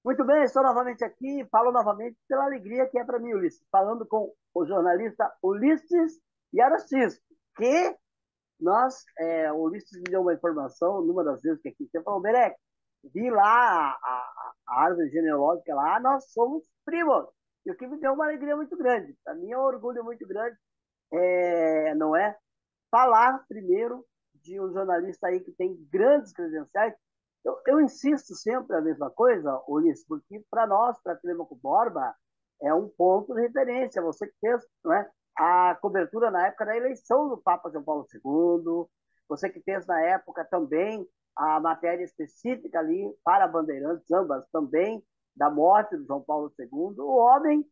Muito bem, estou novamente aqui, falo novamente pela alegria que é para mim, Ulisses, falando com o jornalista Ulisses Yarossis, que o Ulisses me deu uma informação, numa das vezes que aqui você falou, Berek, vi lá a árvore genealógica lá, nós somos primos, e o que me deu uma alegria muito grande, para mim é um orgulho muito grande, não é? Falar primeiro de um jornalista aí que tem grandes credenciais. Eu insisto sempre a mesma coisa, Ulisses, porque para nós, para Telemaco Borba, é um ponto de referência. Você que fez, não é, a cobertura na época da eleição do Papa João Paulo II, você que fez na época também a matéria específica ali para Bandeirantes, ambas também, da morte do João Paulo II, o homem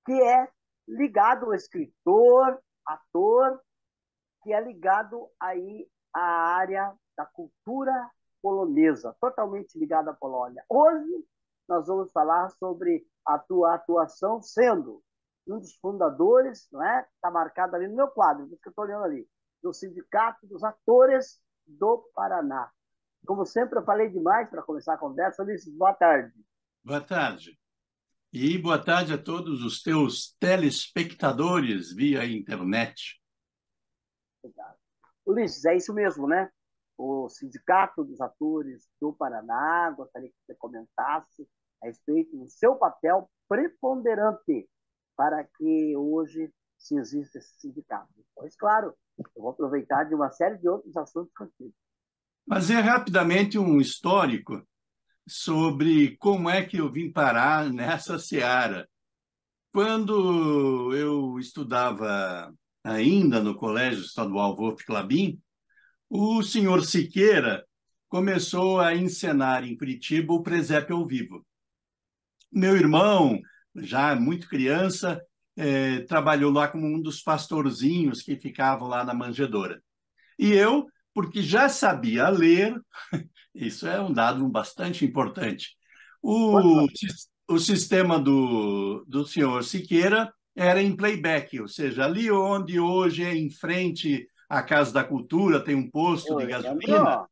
que é ligado ao escritor, ator, que é ligado aí à área da cultura polonesa, totalmente ligado à Polônia. Hoje nós vamos falar sobre a tua atuação sendo um dos fundadores, não é? Está marcado ali no meu quadro, que eu estou olhando ali, do Sindicato dos Atores do Paraná. Como sempre, eu falei demais para começar a conversa. Ulisses, boa tarde. Boa tarde. E boa tarde a todos os teus telespectadores via internet. Obrigado. Ulisses, é isso mesmo, né? O Sindicato dos Atores do Paraná, gostaria que você comentasse a respeito do seu papel preponderante para que hoje se exista esse sindicato. Pois, claro, eu vou aproveitar de uma série de outros assuntos contigo. Fazer rapidamente um histórico sobre como é que eu vim parar nessa seara. Quando eu estudava ainda no Colégio Estadual Wolf Clabin, o senhor Siqueira começou a encenar em Curitiba o Presépio ao Vivo. Meu irmão, já muito criança, trabalhou lá como um dos pastorzinhos que ficavam lá na manjedoura. E eu, porque já sabia ler, isso é um dado bastante importante. O, Quantos o sistema do senhor Siqueira era em playback, ou seja, ali onde hoje é em frente à Casa da Cultura, tem um posto eu de gasolina, lembro?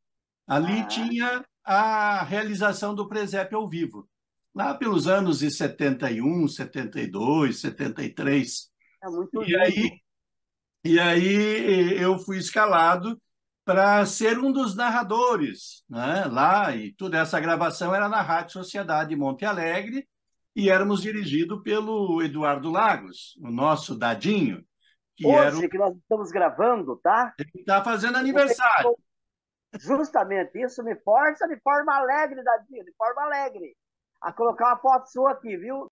ali Ah, tinha a realização do presépio ao vivo. Lá pelos anos de 71, 72, 73. é muito E aí, lindo. e aí eu fui escalado para ser um dos narradores, né? Lá, e toda essa gravação era na Rádio Sociedade de Monte Alegre, e éramos dirigidos pelo Eduardo Lagos, o nosso Dadinho, que era o Hoje que nós estamos gravando, tá? que está fazendo Você aniversário. justamente isso me força de forma alegre, Dadinho, de forma alegre, a colocar uma foto sua aqui, viu?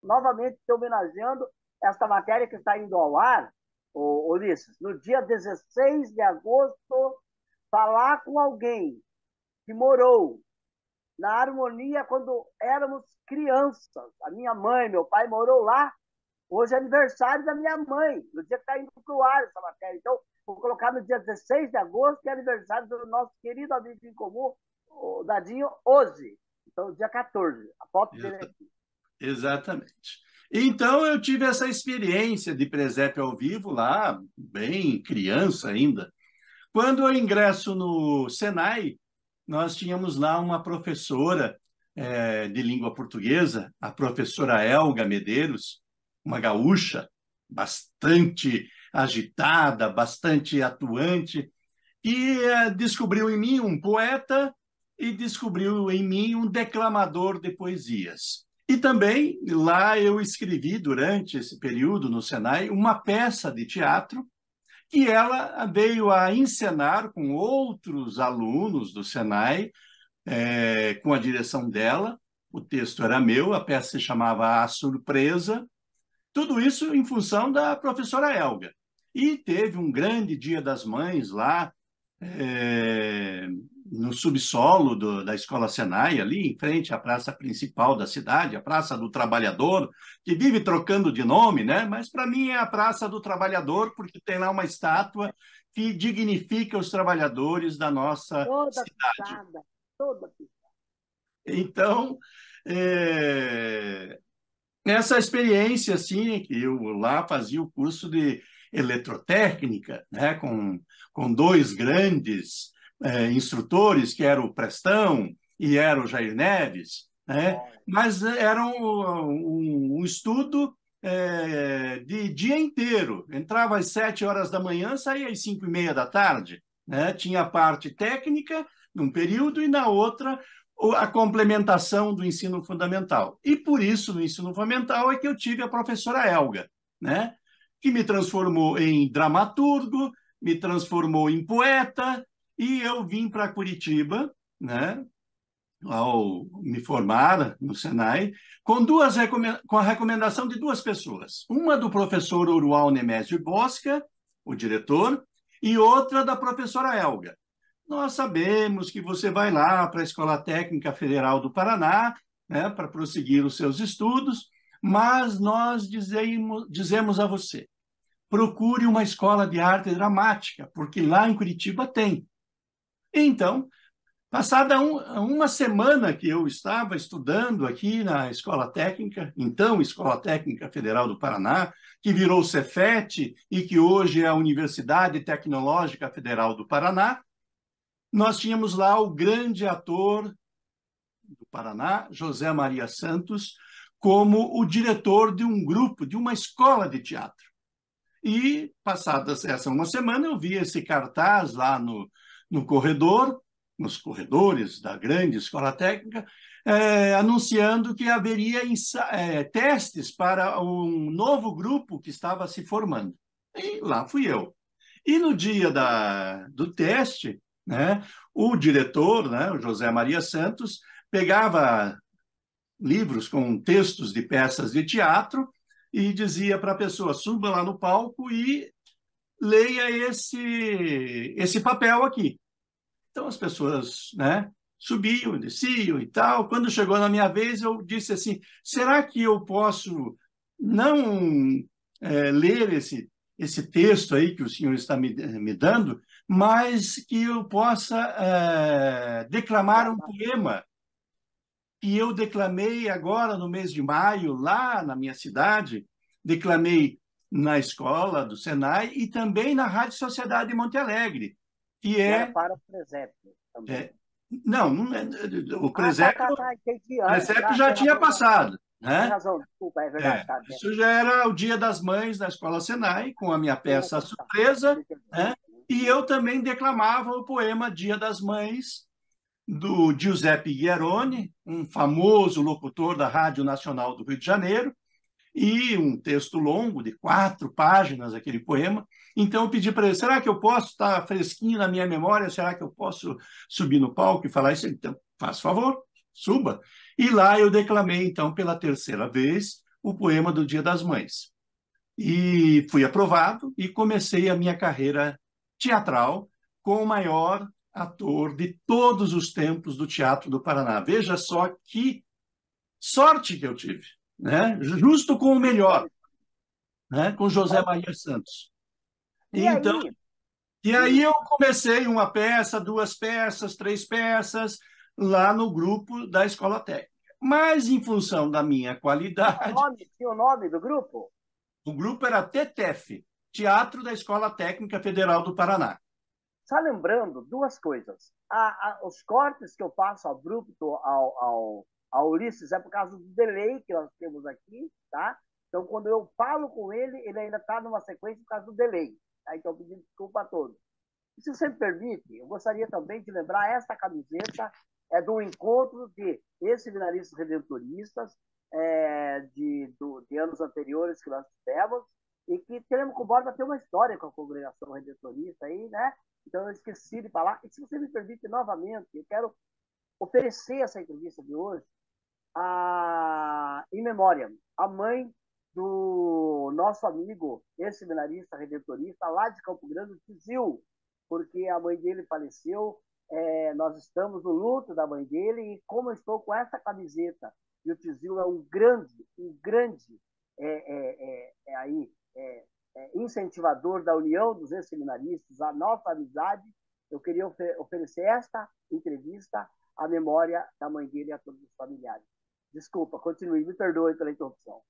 Novamente te homenageando esta matéria que está indo ao ar, Ulisses, no dia 16 de agosto, falar com alguém que morou na Harmonia quando éramos crianças. A minha mãe, meu pai morou lá. Hoje é aniversário da minha mãe, no dia que está indo para o ar essa matéria. Então, vou colocar no dia 16 de agosto, que é aniversário do nosso querido amigo em comum, o Dadinho, hoje. Então, dia 14. A foto dele é aqui. Exatamente. Então eu tive essa experiência de presépio ao vivo lá, bem criança ainda. Quando eu ingresso no Senai, nós tínhamos lá uma professora de língua portuguesa, a professora Elga Medeiros, uma gaúcha, bastante agitada, bastante atuante, e descobriu em mim um poeta e descobriu em mim um declamador de poesias. E também lá eu escrevi, durante esse período no Senai, uma peça de teatro que ela veio a encenar com outros alunos do Senai, com a direção dela. O texto era meu, a peça se chamava A Surpresa. Tudo isso em função da professora Elga. E teve um grande Dia das Mães lá, é, no subsolo da Escola Senai, ali em frente à praça principal da cidade, a Praça do Trabalhador, que vive trocando de nome, né? Mas para mim é a Praça do Trabalhador, porque tem lá uma estátua que dignifica os trabalhadores da nossa Toda cidade. pisada, toda pisada. Então, essa experiência, assim, que eu lá fazia o curso de eletrotécnica, né, com dois grandes instrutores, que era o Prestão e era o Jair Neves, né? Mas era um estudo de dia inteiro. Entrava às 7 horas da manhã, saía às 5:30 da tarde, né? Tinha a parte técnica num período e na outra a complementação do ensino fundamental. E por isso, no ensino fundamental, é que eu tive a professora Elga, né? Que me transformou em dramaturgo, me transformou em poeta, e eu vim para Curitiba, né? Ao me formar no Senai, com a recomendação de duas pessoas. Uma do professor Urual Nemésio Bosca, o diretor, e outra da professora Elga. Nós sabemos que você vai lá para a Escola Técnica Federal do Paraná, né, para prosseguir os seus estudos, mas nós dizemos a você, procure uma escola de arte dramática, porque lá em Curitiba tem. Então, passada uma semana que eu estava estudando aqui na Escola Técnica, então Escola Técnica Federal do Paraná, que virou Cefet e que hoje é a Universidade Tecnológica Federal do Paraná, nós tínhamos lá o grande ator do Paraná, José Maria Santos, como o diretor de um grupo, de uma escola de teatro. E, passada essa uma semana, eu vi esse cartaz lá no corredor, nos corredores da grande escola técnica, anunciando que haveria testes para um novo grupo que estava se formando. E lá fui eu. E no dia do teste, né, o diretor, né, o José Maria Santos, pegava livros com textos de peças de teatro e dizia para a pessoa, suba lá no palco e leia esse papel aqui. Então as pessoas, né, subiam, desciam e tal. Quando chegou na minha vez, eu disse assim, será que eu posso não ler esse texto aí que o senhor está me dando, mas que eu possa declamar um poema que eu declamei agora no mês de maio, lá na minha cidade, declamei na escola do Senai e também na Rádio Sociedade de Monte Alegre, que era para o presépio também. Não, o presépio, entendi. presépio já tinha passado, né? Tem razão, desculpa, é verdade. Tá, isso já era o Dia das Mães na Escola Senai, com a minha peça Surpresa, né? E eu também declamava o poema Dia das Mães, do Giuseppe Ghiaroni, um famoso locutor da Rádio Nacional do Rio de Janeiro, e um texto longo de 4 páginas, aquele poema. Então eu pedi para ele, será que eu posso estar fresquinho na minha memória? Será que eu posso subir no palco e falar isso? Então, faz favor, suba. E lá eu declamei, então, pela terceira vez, o poema do Dia das Mães. E fui aprovado e comecei a minha carreira teatral com o maior ator de todos os tempos do Teatro do Paraná. Veja só que sorte que eu tive, né? Justo com o melhor, né? Com José Maria Santos. Então, e aí eu comecei uma peça, 2 peças, 3 peças, lá no grupo da Escola Técnica. Mas, em função da minha qualidade... Tinha o nome do grupo? O grupo era TETEF, Teatro da Escola Técnica Federal do Paraná. Só lembrando 2 coisas. Os cortes que eu faço abrupto ao Ulisses é por causa do delay que nós temos aqui, tá? Então, quando eu falo com ele, ele ainda está numa sequência por causa do delay. Tá? Então, eu pedi desculpa a todos. E se você me permite, eu gostaria também de lembrar essa camiseta do encontro de ex-seminaristas redentoristas de anos anteriores que nós tivemos e que teremos com borda ter uma história com a congregação redentorista aí, né? Então eu esqueci de falar. E se você me permite novamente, eu quero oferecer essa entrevista de hoje em memória, a mãe do nosso amigo ex-seminarista redentorista lá de Campo Grande, o Tizil, porque a mãe dele faleceu. Nós estamos no luto da mãe dele e como eu estou com essa camiseta e o Tizil é um grande incentivador da união dos ex-seminaristas, a nossa amizade, eu queria oferecer esta entrevista à memória da mãe dele e a todos os familiares. Desculpa, continue, me perdoe pela interrupção.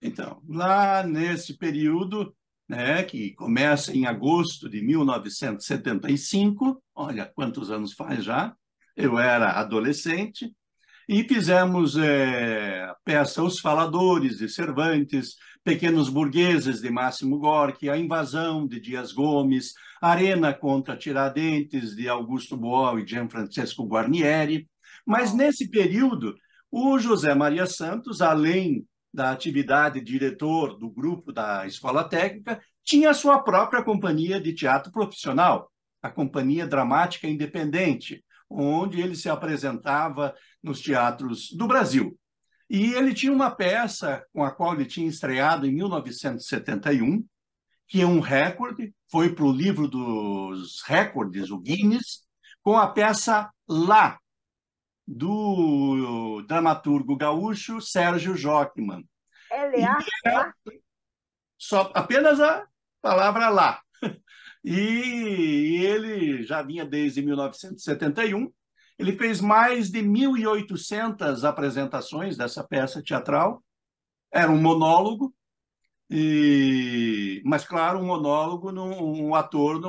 Então, lá nesse período, né, que começa em agosto de 1975, olha quantos anos faz já, eu era adolescente, e fizemos peça Os Faladores, de Cervantes, Pequenos Burgueses, de Máximo Gorki, A Invasão, de Dias Gomes, Arena contra Tiradentes, de Augusto Boal e Gianfrancesco Guarnieri. Mas, nesse período, o José Maria Santos, além da atividade de diretor do grupo da Escola Técnica, tinha a sua própria companhia de teatro profissional, a Companhia Dramática Independente, onde ele se apresentava nos teatros do Brasil. E ele tinha uma peça com a qual ele tinha estreado em 1971, que é um recorde, foi para o livro dos recordes, o Guinness, com a peça Lá, do dramaturgo gaúcho Sérgio Jockmann. L.A. Lá? Só apenas a palavra Lá. E ele já vinha desde 1971. Ele fez mais de 1.800 apresentações dessa peça teatral. Era um monólogo, mas, claro, um monólogo, um ator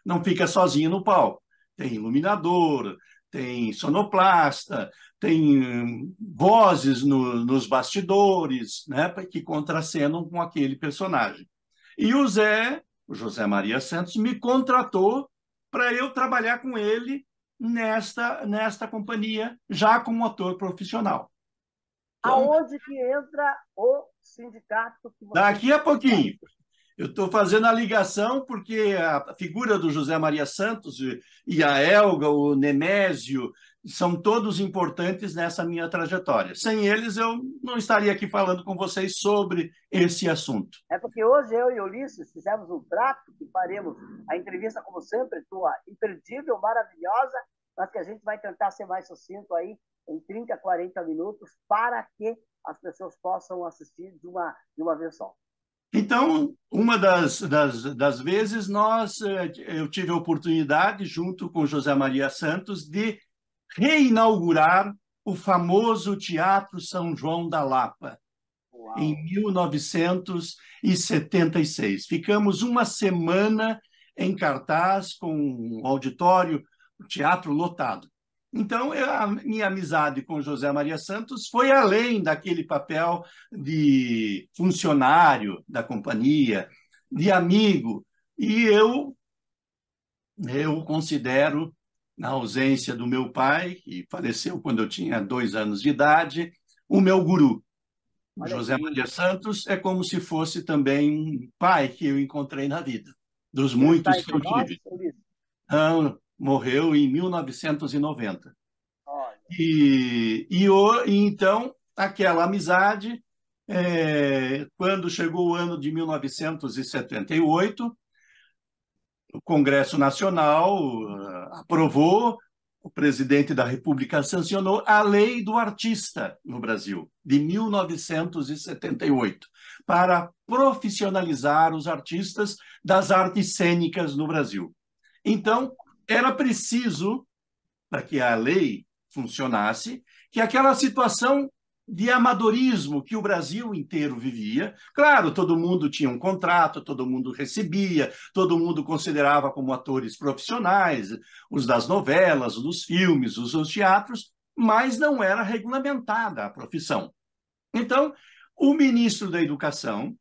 não fica sozinho no palco. Tem iluminador, tem sonoplasta, tem vozes nos bastidores, né, que contracenam com aquele personagem. E o José Maria Santos, me contratou para eu trabalhar com ele nesta companhia, já como ator profissional. Então, aonde que entra o sindicato que você... Daqui a pouquinho. Eu estou fazendo a ligação porque a figura do José Maria Santos e a Elga, o Nemésio, são todos importantes nessa minha trajetória. Sem eles, eu não estaria aqui falando com vocês sobre esse assunto. É porque hoje eu e Ulisses fizemos um trato que faremos a entrevista, como sempre, tua imperdível, maravilhosa, mas que a gente vai tentar ser mais sucinto aí em 30, 40 minutos para que as pessoas possam assistir de uma vez só. Então, uma das vezes, eu tive a oportunidade, junto com José Maria Santos, de reinaugurar o famoso Teatro São João da Lapa, Uau. Em 1976. Ficamos uma semana em cartaz com um auditório, o teatro lotado. Então, a minha amizade com José Maria Santos foi além daquele papel de funcionário da companhia, de amigo. E eu considero, na ausência do meu pai, que faleceu quando eu tinha 2 anos de idade, o meu guru. O José Maria Santos é como se fosse também um pai que eu encontrei na vida, dos muitos que eu tive. Morreu em 1990. Então, aquela amizade, quando chegou o ano de 1978, o Congresso Nacional aprovou, o presidente da República sancionou a Lei do Artista no Brasil, de 1978, para profissionalizar os artistas das artes cênicas no Brasil. Então, era preciso, para que a lei funcionasse, que aquela situação de amadorismo que o Brasil inteiro vivia, claro, todo mundo tinha um contrato, todo mundo recebia, todo mundo considerava como atores profissionais, os das novelas, os dos filmes, os dos teatros, mas não era regulamentada a profissão. Então, o ministro da Educação,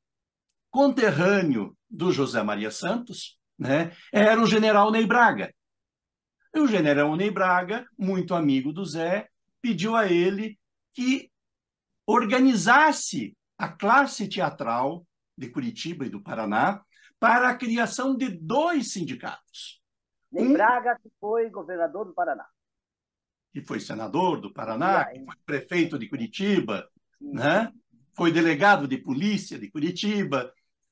conterrâneo do José Maria Santos, né, era o general Ney Braga. E o general Ney Braga, muito amigo do Zé, pediu a ele que organizasse a classe teatral de Curitiba e do Paraná para a criação de 2 sindicatos. Ney Braga, que foi governador do Paraná. Que foi senador do Paraná, que foi prefeito de Curitiba, né? Foi delegado de polícia de Curitiba.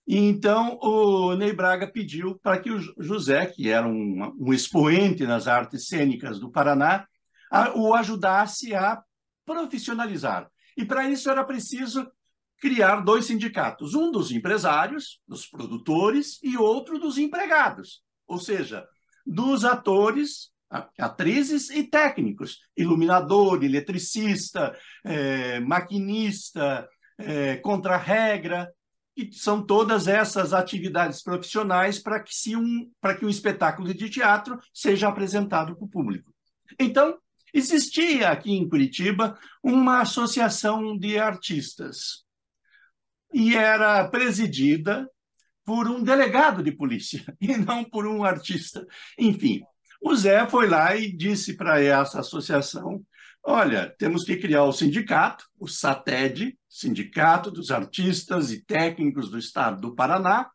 E então o Ney Braga pediu para que o José, que era um expoente nas artes cênicas do Paraná, o ajudasse a profissionalizar. E para isso era preciso criar 2 sindicatos, um dos empresários, dos produtores, e outro dos empregados, ou seja, dos atores, atrizes e técnicos, iluminador, eletricista, maquinista, contra-regra. que são todas essas atividades profissionais para que um espetáculo de teatro seja apresentado para o público. Então, existia aqui em Curitiba uma associação de artistas e era presidida por um delegado de polícia e não por um artista. Enfim, o Zé foi lá e disse para essa associação: olha, temos que criar o sindicato, o SATED, Sindicato dos Artistas e Técnicos do Estado do Paraná,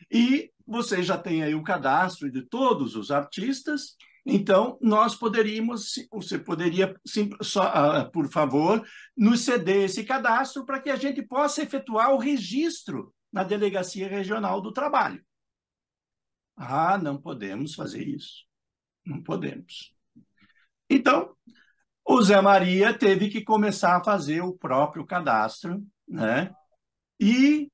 e você já tem aí o cadastro de todos os artistas, então nós poderíamos, você poderia, só, por favor, nos ceder esse cadastro para que a gente possa efetuar o registro na Delegacia Regional do Trabalho. Ah, não podemos fazer isso. Não podemos. Então, o Zé Maria teve que começar a fazer o próprio cadastro, né? E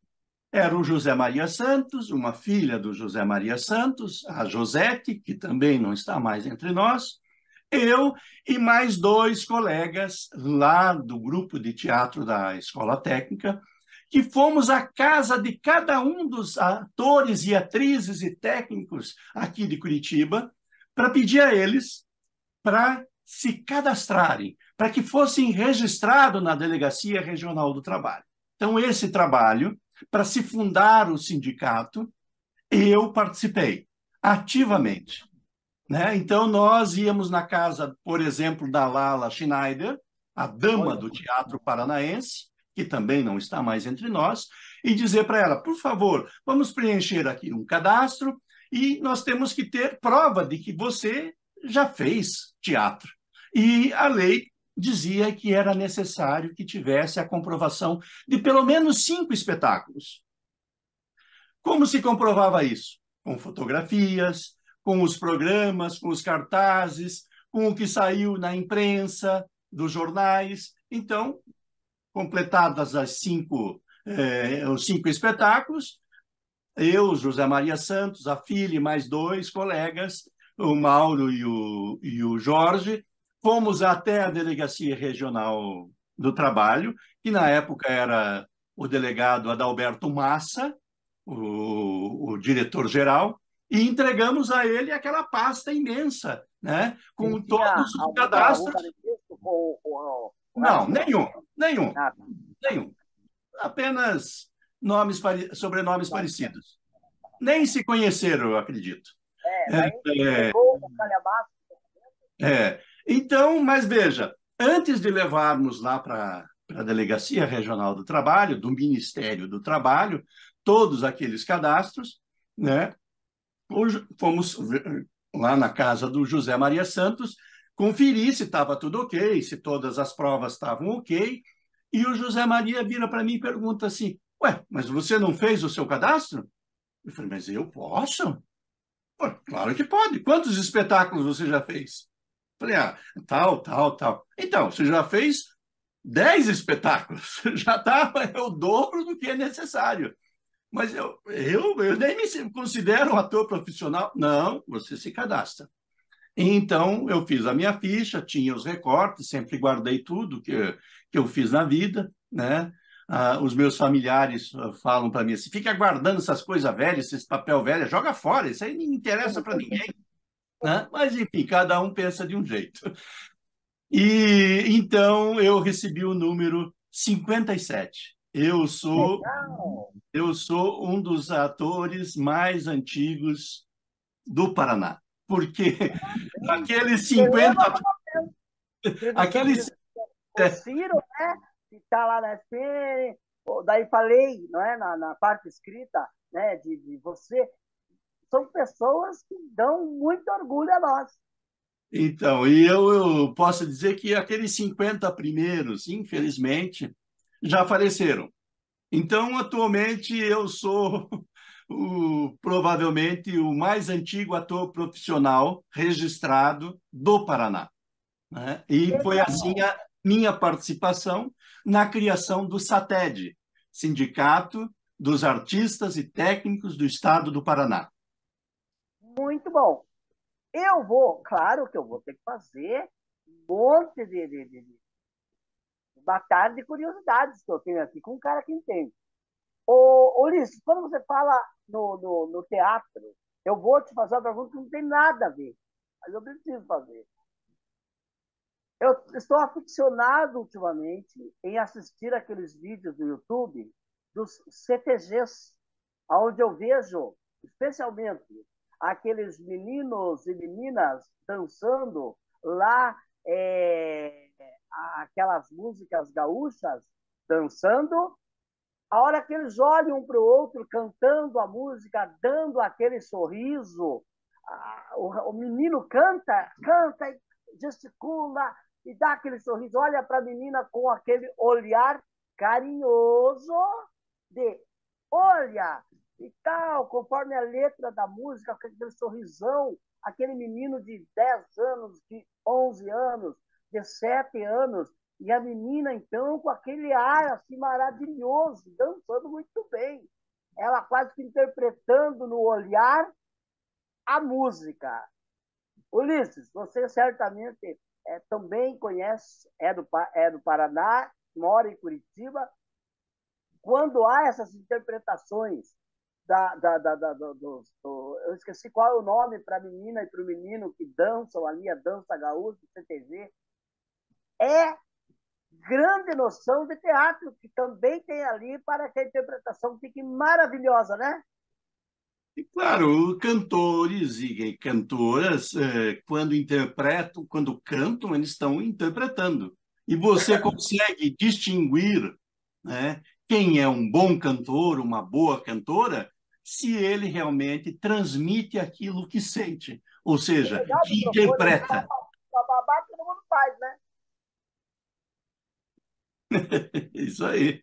era o José Maria Santos, uma filha do José Maria Santos, a Josete, que também não está mais entre nós, eu e mais 2 colegas lá do grupo de teatro da Escola Técnica, que fomos à casa de cada um dos atores e atrizes e técnicos aqui de Curitiba para pedir a eles para se cadastrarem, para que fossem registrados na Delegacia Regional do Trabalho. Então, esse trabalho, para se fundar o sindicato, eu participei ativamente. Né? Então, nós íamos na casa, por exemplo, da Lala Schneider, a dama do teatro paranaense, que também não está mais entre nós, e dizer para ela, por favor, vamos preencher aqui um cadastro e nós temos que ter prova de que você já fez teatro. E a lei dizia que era necessário que tivesse a comprovação de pelo menos 5 espetáculos. Como se comprovava isso? Com fotografias, com os programas, com os cartazes, com o que saiu na imprensa, dos jornais. Então, completadas os 5 espetáculos, eu, José Maria Santos, a filha e mais 2 colegas, o Mauro e o Jorge, fomos até a Delegacia Regional do Trabalho, que na época era o delegado Adalberto Massa, o diretor-geral, e entregamos a ele aquela pasta imensa, né, com todos os cadastros. Não, nenhum. Apenas sobrenomes parecidos. Nem se conheceram, eu acredito. Então, mas veja, antes de levarmos lá para a Delegacia Regional do Trabalho, do Ministério do Trabalho, todos aqueles cadastros, né, fomos lá na casa do José Maria Santos, conferir se estava tudo ok, se todas as provas estavam ok, e o José Maria vira para mim e pergunta assim, ué, mas você não fez o seu cadastro? Eu falei, mas eu posso? Pô, claro que pode. Quantos espetáculos você já fez? Eu falei, tal. Então, você já fez 10 espetáculos, já está o dobro do que é necessário. Mas eu nem me considero um ator profissional. Não, você se cadastra. Então, eu fiz a minha ficha, tinha os recortes, sempre guardei tudo que eu fiz na vida, né? Os meus familiares falam para mim assim, fica guardando essas coisas velhas, esse papel velho, joga fora, isso aí não interessa para ninguém. Né? Mas, enfim, cada um pensa de um jeito. E então eu recebi o número 57. Eu sou um dos atores mais antigos do Paraná, porque aqueles 50... Aqueles... O Ciro, né, que está lá na SPN, daí falei, não é, na parte escrita, né, de você, são pessoas que dão muito orgulho a nós. Então, e eu posso dizer que aqueles 50 primeiros, infelizmente, já faleceram. Então, atualmente, eu sou provavelmente o mais antigo ator profissional registrado do Paraná. Né? E foi assim a minha participação na criação do SATED, Sindicato dos Artistas e Técnicos do Estado do Paraná. Muito bom. Claro que eu vou ter que fazer um monte de batalha de curiosidades que eu tenho aqui com um cara que entende. Ulisses, quando você fala no teatro, eu vou te fazer uma pergunta que não tem nada a ver, mas eu preciso fazer. Eu estou aficionado ultimamente em assistir aqueles vídeos do YouTube dos CTGs, onde eu vejo, especialmente, aqueles meninos e meninas dançando lá aquelas músicas gaúchas, dançando. A hora que eles olham um para o outro, cantando a música, dando aquele sorriso, o menino canta, canta e gesticula e dá aquele sorriso, olha para a menina com aquele olhar carinhoso de olha e tal, conforme a letra da música, aquele sorrisão, aquele menino de 10 anos, de 11 anos, de 7 anos, e a menina, então, com aquele ar assim maravilhoso, dançando muito bem. Ela quase que interpretando no olhar a música. Ulisses, você certamente também conhece, é do Paraná, mora em Curitiba. Quando há essas interpretações eu esqueci qual é o nome para a menina e para o menino que dançam ali, a dança gaúcha, o CTG, é grande noção de teatro que também tem ali para que a interpretação fique maravilhosa, né? E, claro, cantores e cantoras, quando interpretam, quando cantam, eles estão interpretando. E você consegue distinguir, né, quem é um bom cantor, uma boa cantora, se ele realmente transmite aquilo que sente, ou seja, Pegar o que microfone, interpreta. bababá, todo mundo faz, né? Isso aí.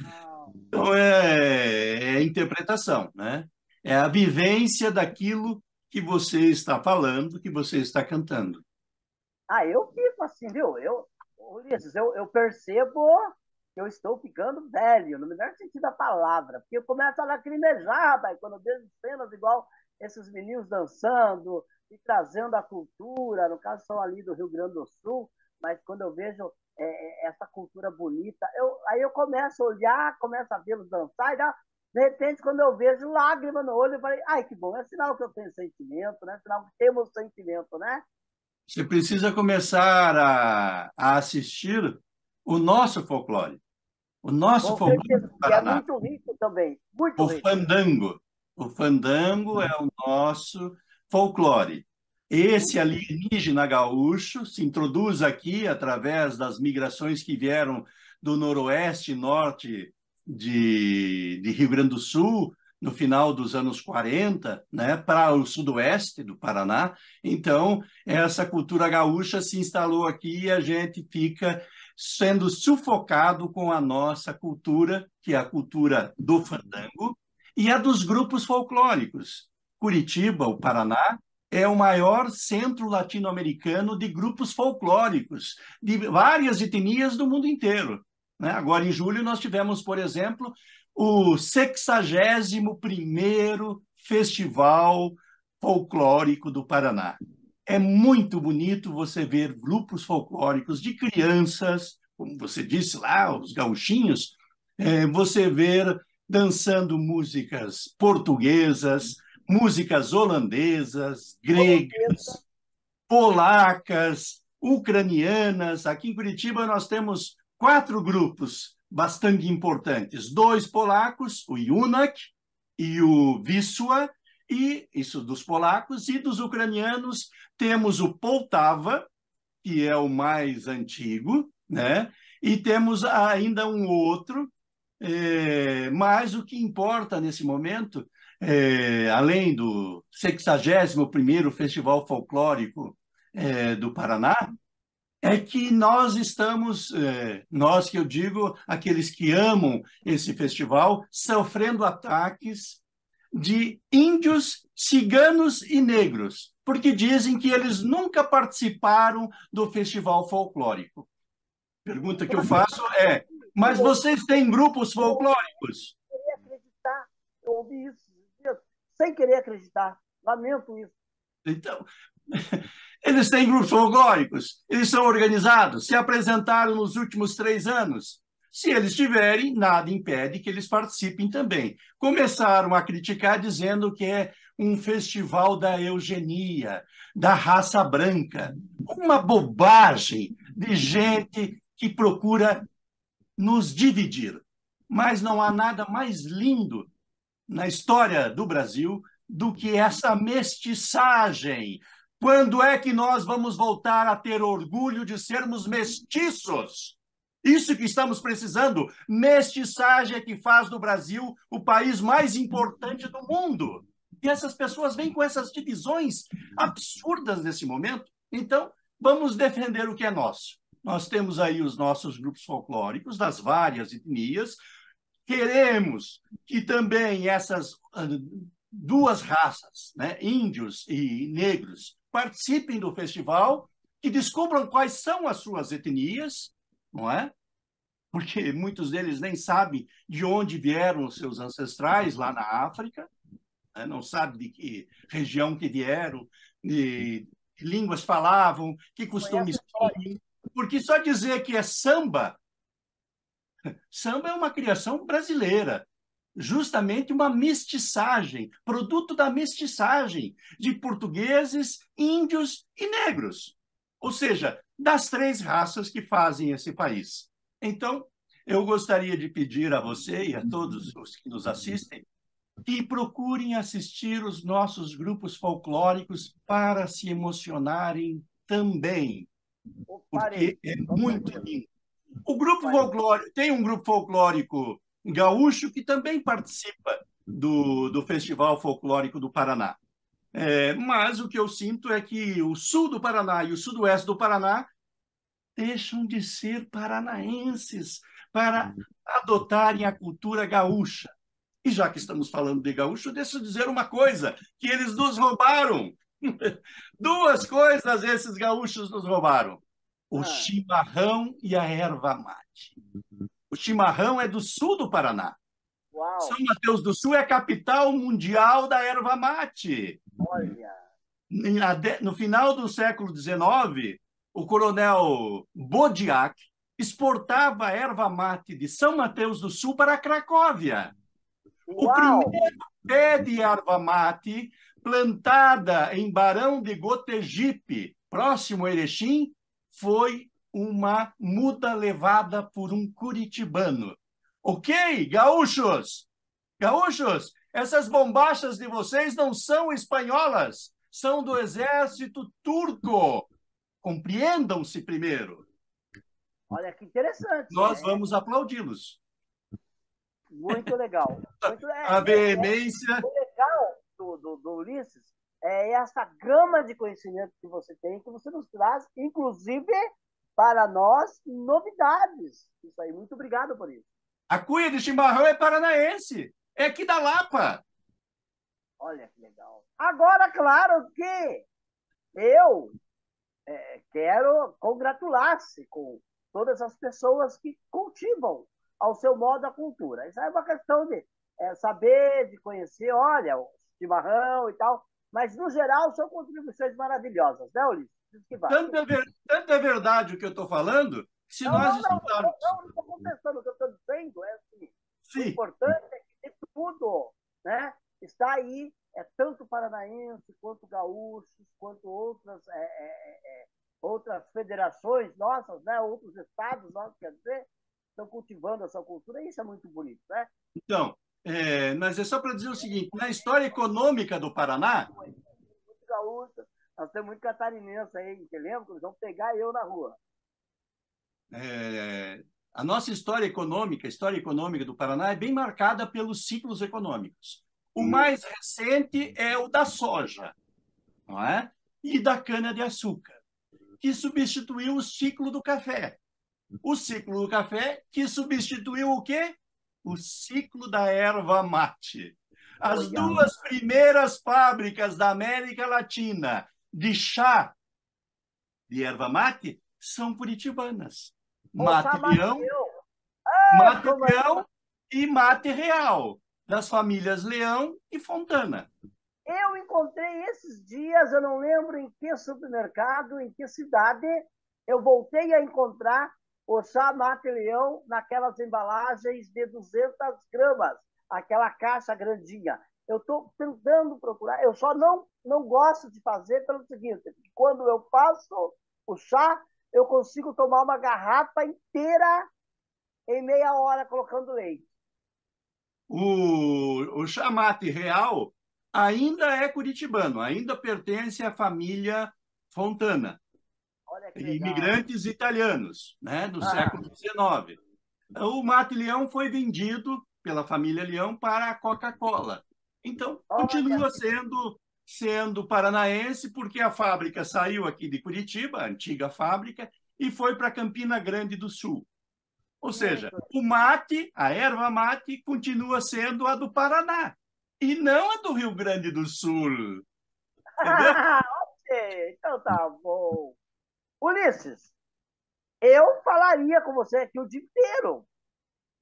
Ah, Então, é interpretação, né? É a vivência daquilo que você está falando, que você está cantando. eu fico assim, viu? Ulisses, eu percebo que eu estou ficando velho, no melhor sentido da palavra, porque eu começo a lacrimejar, rapaz, quando eu vejo cenas igual esses meninos dançando e trazendo a cultura, no caso são ali do Rio Grande do Sul, mas quando eu vejo essa cultura bonita, aí eu começo a olhar, começo a vê-los dançar, e de repente, quando eu vejo lágrima no olho, eu falei, ai, que bom, é sinal que eu tenho sentimento, né? É sinal que temos sentimento, né? Você precisa começar a assistir o nosso folclore. O nosso Com folclore certeza, do porque é Paraná. muito rico também, muito O rico. fandango. O fandango é o nosso folclore. Esse alienígena gaúcho se introduz aqui através das migrações que vieram do noroeste e norte de Rio Grande do Sul, no final dos anos 40, né, para o sudoeste do Paraná. Então, essa cultura gaúcha se instalou aqui e a gente fica sendo sufocado com a nossa cultura, que é a cultura do fandango, e a dos grupos folclóricos. Curitiba, o Paraná, é o maior centro latino-americano de grupos folclóricos, de várias etnias do mundo inteiro. Né? Agora, em julho, nós tivemos, por exemplo, o 61º Festival Folclórico do Paraná. É muito bonito você ver grupos folclóricos de crianças, como você disse lá, os gauchinhos, você ver dançando músicas portuguesas, músicas holandesas, Holandesa. gregas, polacas, ucranianas. Aqui em Curitiba nós temos 4 grupos bastante importantes: 2 polacos, o Junak e o Wisła, e isso dos polacos, e dos ucranianos temos o Poltava, que é o mais antigo, né? E temos ainda um outro, mas o que importa nesse momento, além do 61º Festival Folclórico do Paraná, é que nós estamos, nós que eu digo, aqueles que amam esse festival, sofrendo ataques de índios, ciganos e negros, porque dizem que eles nunca participaram do festival folclórico. Pergunta que eu faço é: mas vocês têm grupos folclóricos? Querer acreditar, eu ouvi isso, sem querer acreditar, lamento isso. Então, eles têm grupos folclóricos, eles são organizados, se apresentaram nos últimos 3 anos. Se eles tiverem, nada impede que eles participem também. Começaram a criticar dizendo que é um festival da eugenia, da raça branca. Uma bobagem de gente que procura nos dividir. Mas não há nada mais lindo na história do Brasil do que essa mestiçagem. Quando é que nós vamos voltar a ter orgulho de sermos mestiços? Isso que estamos precisando. Mestiçagem é que faz do Brasil o país mais importante do mundo. E essas pessoas vêm com essas divisões absurdas nesse momento. Então, vamos defender o que é nosso. Nós temos aí os nossos grupos folclóricos das várias etnias. Queremos que também essas duas raças, né, índios e negros, participem do festival, que descubram quais são as suas etnias, não é? Porque muitos deles nem sabem de onde vieram os seus ancestrais lá na África, né? Não sabem de que região que vieram, de que línguas falavam, que costumes tinham. Porque só dizer que é samba, samba é uma criação brasileira, justamente uma mestiçagem, produto da mestiçagem de portugueses, índios e negros. Ou seja, das três raças que fazem esse país. Então, eu gostaria de pedir a você e a todos os que nos assistem que procurem assistir os nossos grupos folclóricos para se emocionarem também, porque é muito lindo. O grupo folclórico, tem um grupo folclórico gaúcho que também participa do Festival Folclórico do Paraná. Mas o que eu sinto é que o sul do Paraná e o sudoeste do Paraná deixam de ser paranaenses para adotarem a cultura gaúcha. E já que estamos falando de gaúcho, deixa eu dizer uma coisa, que eles nos roubaram. Duas coisas esses gaúchos nos roubaram. O chimarrão e a erva mate. O chimarrão é do sul do Paraná. Uau. São Mateus do Sul é a capital mundial da erva mate. Olha. No final do século XIX, o coronel Bodiak exportava a erva mate de São Mateus do Sul para a Cracóvia. O primeiro pé de erva mate plantada em Barão de Gotegipe, próximo a Erechim, foi uma muda levada por um curitibano. Ok, gaúchos? Gaúchos, essas bombachas de vocês não são espanholas, são do exército turco. Compreendam-se primeiro. Olha que interessante. Nós vamos aplaudi-los. Muito legal. A veemência. O legal do Ulisses é essa gama de conhecimento que você tem, que você nos traz, inclusive para nós, novidades. Isso aí, muito obrigado por isso. A cuia de chimarrão é paranaense, é aqui da Lapa. Olha que legal. Agora, claro que eu quero congratular-se com todas as pessoas que cultivam ao seu modo a cultura. Isso é uma questão de saber, de conhecer, olha, o chimarrão e tal, mas, no geral, são contribuições maravilhosas, né, Ulisses? Tanto é verdade o que eu estou falando, se nós estudarmos... Não estou contestando, o que eu estou dizendo é assim, Sim. O importante é que de tudo, né, está aí, tanto paranaense, quanto gaúchos, quanto outras federações nossas, né, outros estados nossos, quer dizer, estão cultivando essa cultura, e isso é muito bonito, né? Então, mas é só para dizer o seguinte, na história econômica do Paraná... Muito gaúcho, nós temos muito catarinense aí, que lembra que eles vão pegar eu na rua. A nossa história econômica do Paraná é bem marcada pelos ciclos econômicos. O mais recente é o da soja, não é? E da cana-de-açúcar, que substituiu o ciclo do café. O ciclo do café que substituiu o quê? O ciclo da erva mate. As duas primeiras fábricas da América Latina de chá de erva mate são curitibanas. Mate Leão e Mate Real, das famílias Leão e Fontana. Eu encontrei esses dias, eu não lembro em que supermercado, em que cidade, eu voltei a encontrar o chá mate-leão naquelas embalagens de 200 gramas, aquela caixa grandinha. Eu estou tentando procurar, eu só não gosto de fazer pelo seguinte, quando eu faço o chá, eu consigo tomar uma garrafa inteira em meia hora colocando leite. O chamate real ainda é curitibano, ainda pertence à família Fontana, Olha que legal. imigrantes italianos, né, do Ah, século XIX. O mate Leão foi vendido pela família Leão para a Coca-Cola. Então, olha, continua sendo paranaense, porque a fábrica saiu aqui de Curitiba, a antiga fábrica, e foi para Campina Grande do Sul. Ou seja, muito. o mate, a erva mate, continua sendo a do Paraná, e não a do Rio Grande do Sul. Entendeu? Ok, então tá bom. Ulisses, eu falaria com você aqui o dia inteiro.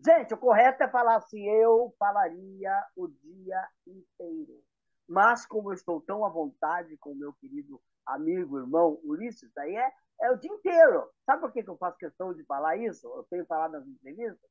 Gente, o correto é falar assim, eu falaria o dia inteiro. Mas como eu estou tão à vontade com o meu querido amigo, irmão Ulisses, daí é o dia inteiro. Sabe por que eu faço questão de falar isso? Eu tenho falado nas entrevistas?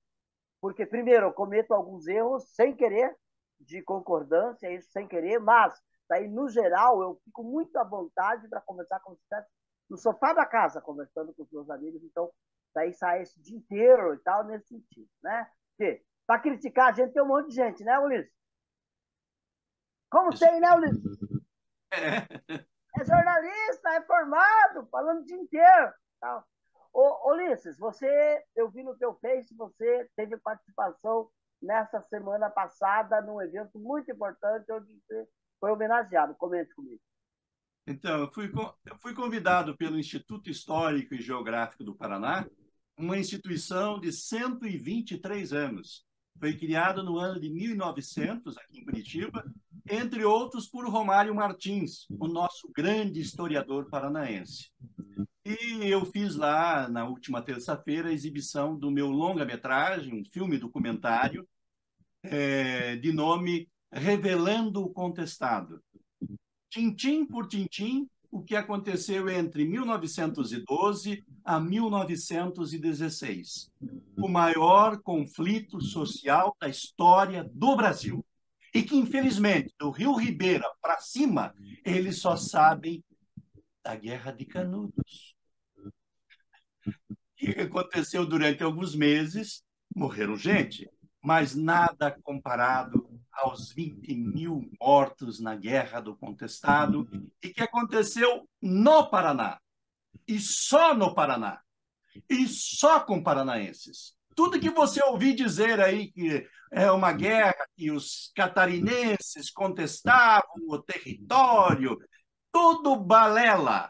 Porque, primeiro, eu cometo alguns erros sem querer, de concordância, isso sem querer, mas, daí, no geral, eu fico muito à vontade para conversar como se estivesse no sofá da casa, conversando com os meus amigos. Então, daí sai esse dia inteiro e tal, nesse sentido, né? Porque, para criticar a gente, tem um monte de gente, né, Ulisses? Como Isso tem, né, Ulisses? é. É jornalista, é formado, falando o dia inteiro. Tal. Ulisses, eu vi no teu Face, você teve participação nessa semana passada num evento muito importante onde você foi homenageado. Comente comigo. Então, eu fui convidado pelo Instituto Histórico e Geográfico do Paraná, uma instituição de 123 anos. Foi criada no ano de 1900, aqui em Curitiba, entre outros por Romário Martins, o nosso grande historiador paranaense. E eu fiz lá, na última terça-feira, a exibição do meu longa-metragem, um filme documentário, de nome Revelando o Contestado. Tintim por tintim, o que aconteceu entre 1912 a 1916. O maior conflito social da história do Brasil. E que, infelizmente, do Rio Ribeira para cima, eles só sabem da Guerra de Canudos. O que aconteceu durante alguns meses? Morreram gente, mas nada comparado aos 20 mil mortos na Guerra do Contestado e que aconteceu no Paraná, e só no Paraná, e só com paranaenses. Tudo que você ouvir dizer aí que é uma guerra que os catarinenses contestavam o território, tudo balela.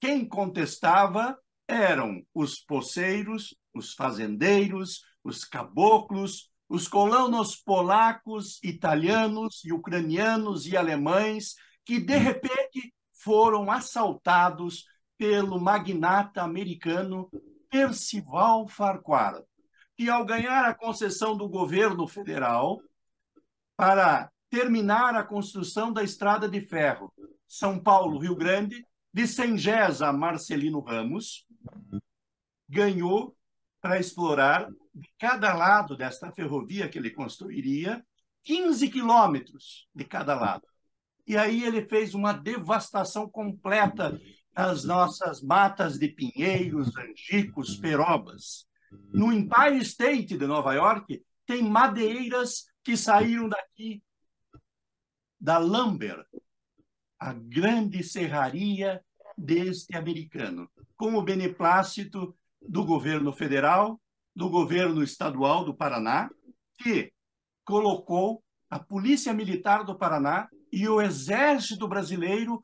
Quem contestava eram os poceiros, os fazendeiros, os caboclos, os colonos polacos, italianos e ucranianos e alemães que, de repente, foram assaltados pelo magnata americano Percival Farquhar, que, ao ganhar a concessão do governo federal para terminar a construção da estrada de ferro São Paulo-Rio Grande, de Sengés a Marcelino Ramos, ganhou para explorar de cada lado desta ferrovia que ele construiria 15 quilômetros de cada lado. E aí ele fez uma devastação completa nas nossas matas de pinheiros, angicos, perobas. No Empire State de Nova York, tem madeiras que saíram daqui da Lumber, a grande serraria deste americano, com o beneplácito do governo federal, do governo estadual do Paraná, que colocou a Polícia Militar do Paraná e o Exército Brasileiro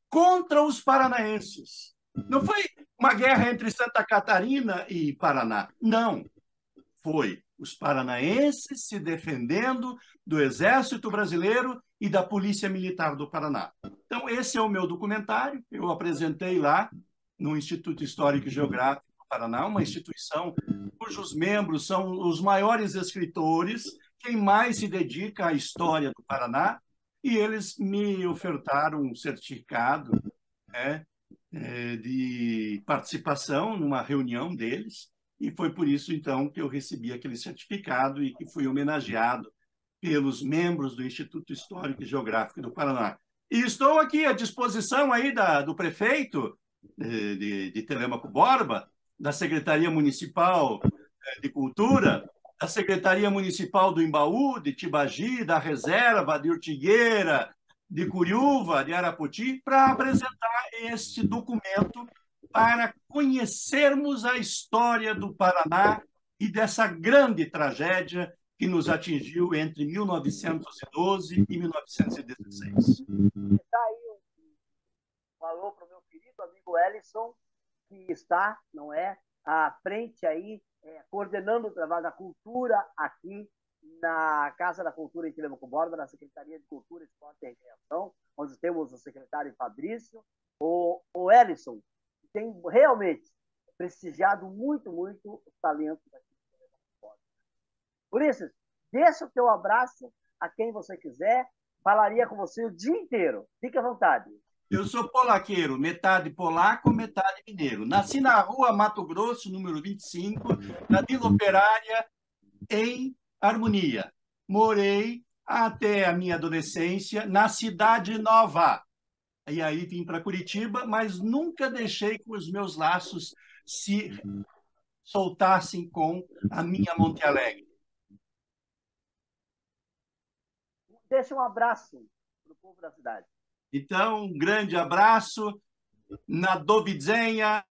contra os paranaenses. Não foi uma guerra entre Santa Catarina e Paraná. Não. Foi os paranaenses se defendendo do Exército Brasileiro e da Polícia Militar do Paraná. Então, esse é o meu documentário. Eu apresentei lá no Instituto Histórico e Geográfico do Paraná, uma instituição cujos membros são os maiores escritores, quem mais se dedica à história do Paraná, e eles me ofertaram um certificado, né, de participação numa reunião deles, e foi por isso, então, que eu recebi aquele certificado e que fui homenageado pelos membros do Instituto Histórico e Geográfico do Paraná. E estou aqui à disposição aí do prefeito de Telêmaco Borba, da Secretaria Municipal de Cultura, da Secretaria Municipal do Embaú, de Tibagi, da Reserva, de Ortigueira, de Curiúva, de Arapoti, para apresentar este documento para conhecermos a história do Paraná e dessa grande tragédia que nos atingiu entre 1912 e 1916. Está aí falou para o meu querido amigo Ellison, que está, não é, à frente aí, coordenando o trabalho da cultura aqui na Casa da Cultura em Telêmaco Borba, na Secretaria de Cultura, Esporte e Recreação, onde temos o secretário Fabrício, o Ellison, que tem realmente prestigiado muito, muito os talentos aqui em Telêmaco Borba. Por isso, deixa o teu abraço a quem você quiser, falaria com você o dia inteiro. Fique à vontade. Eu sou polaqueiro, metade polaco, metade mineiro. Nasci na rua Mato Grosso, número 25, na Vila Operária, em Harmonia. Morei até a minha adolescência na Cidade Nova. E aí vim para Curitiba, mas nunca deixei que os meus laços se soltassem com a minha Monte Alegre. Deixa um abraço para o povo da cidade. Então, um grande abraço, na do widzenia.